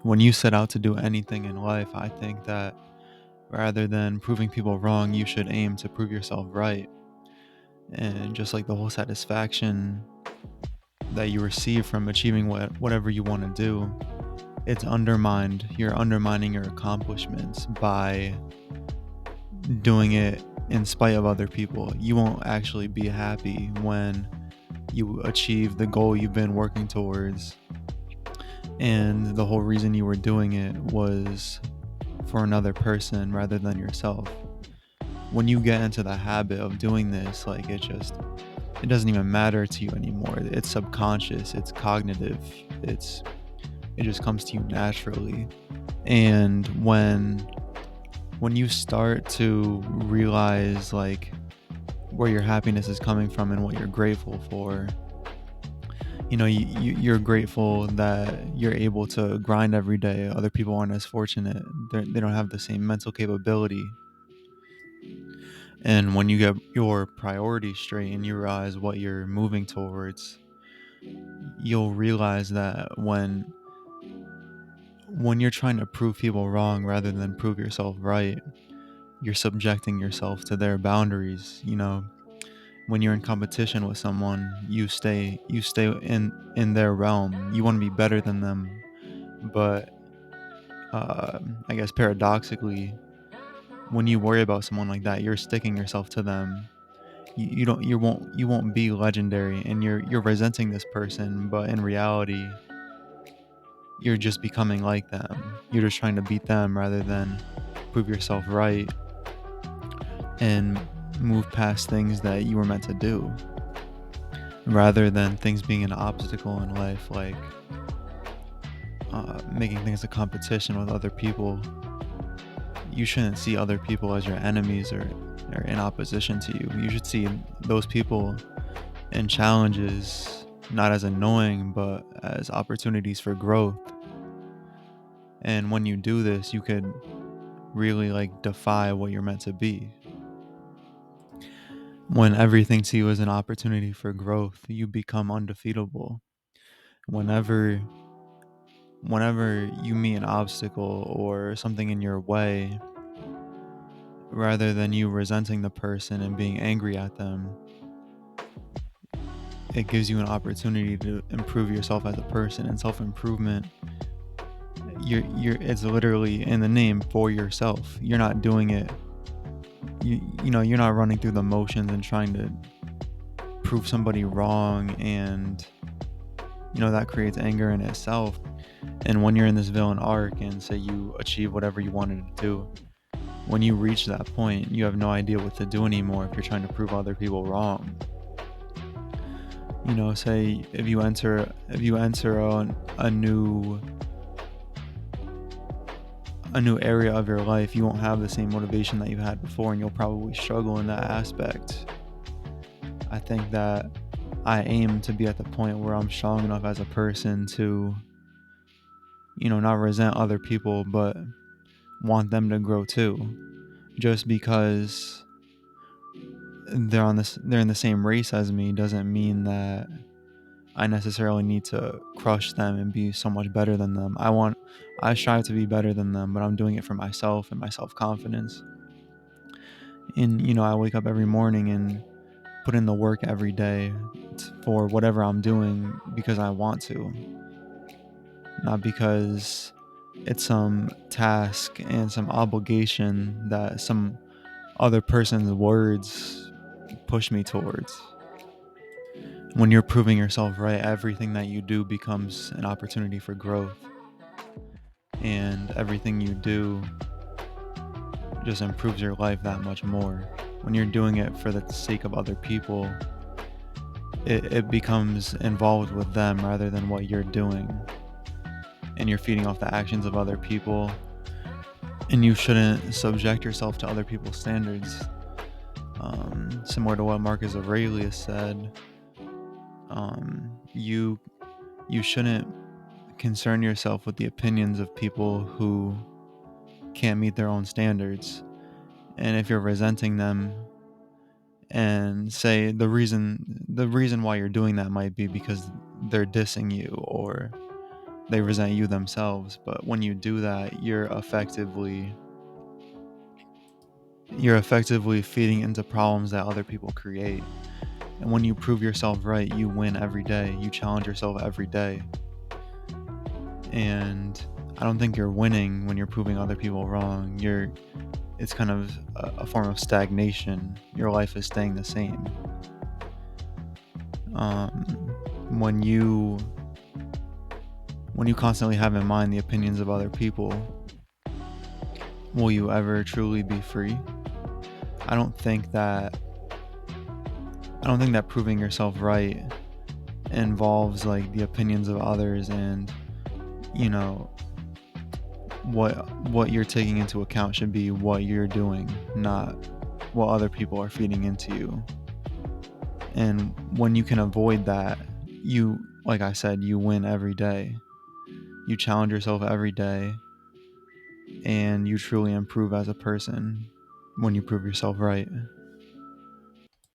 When you set out to do anything in life, I think that rather than proving people wrong, you should aim to prove yourself right. And just like the whole satisfaction that you receive from achieving whatever you want to do, it's undermined. You're undermining your accomplishments by doing it in spite of other people. You won't actually be happy when you achieve the goal you've been working towards. And the whole reason you were doing it was for another person rather than yourself. When you get into the habit of doing this, like it doesn't even matter to you anymore. It's subconscious, it's cognitive, it just comes to you naturally. And when you start to realize like where your happiness is coming from and what you're grateful for, you're grateful that you're able to grind every day. Other people aren't as fortunate. They don't have the same mental capability. And when you get your priorities straight and you realize what you're moving towards, you'll realize that when you're trying to prove people wrong rather than prove yourself right, you're subjecting yourself to their boundaries. When you're in competition with someone, you stay in their realm. You want to be better than them, but I guess paradoxically, when you worry about someone like that, you're sticking yourself to them. You won't be legendary, and you're resenting this person, but in reality, you're just becoming like them. You're just trying to beat them rather than prove yourself right and move past things that you were meant to do, rather than things being an obstacle in life, like making things a competition with other people. You shouldn't see other people as your enemies or in opposition to you. You should see those people and challenges not as annoying, but as opportunities for growth. And when you do this, you could really like defy what you're meant to be. When everything to you is an opportunity for growth, you become undefeatable. Whenever whenever you meet an obstacle or something in your way, rather than you resenting the person and being angry at them, it gives you an opportunity to improve yourself as a person. And self-improvement, it's literally in the name, for yourself. You're not doing it, you're not running through the motions and trying to prove somebody wrong, and that creates anger in itself. And when you're in this villain arc and say you achieve whatever you wanted to do, when you reach that point, you have no idea what to do anymore if you're trying to prove other people wrong. Say if you enter a new area of your life, you won't have the same motivation that you had before, and you'll probably struggle in that aspect. I think that I aim to be at the point where I'm strong enough as a person to, not resent other people, but want them to grow too. Just because they're in the same race as me doesn't mean that I necessarily need to crush them and be so much better than them. I strive to be better than them, but I'm doing it for myself and my self-confidence. And I wake up every morning and put in the work every day for whatever I'm doing because I want to, not because it's some task and some obligation that some other person's words push me towards. When you're proving yourself right, everything that you do becomes an opportunity for growth, and everything you do just improves your life that much more. When you're doing it for the sake of other people, it becomes involved with them rather than what you're doing. And you're feeding off the actions of other people. And you shouldn't subject yourself to other people's standards. Similar to what Marcus Aurelius said, you shouldn't concern yourself with the opinions of people who can't meet their own standards. And if you're resenting them, and say the reason why you're doing that might be because they're dissing you, or they resent you themselves. But when you do that, you're effectively feeding into problems that other people create. And when you prove yourself right, you win every day. You challenge yourself every day. And I don't think you're winning when you're proving other people wrong. It's kind of a form of stagnation. Your life is staying the same. Um, when you constantly have in mind the opinions of other people, will you ever truly be free? I don't think that proving yourself right involves like the opinions of others, and you know what you're taking into account should be what you're doing, not what other people are feeding into you. And when you can avoid that, like I said, you win every day. You challenge yourself every day, and you truly improve as a person when you prove yourself right.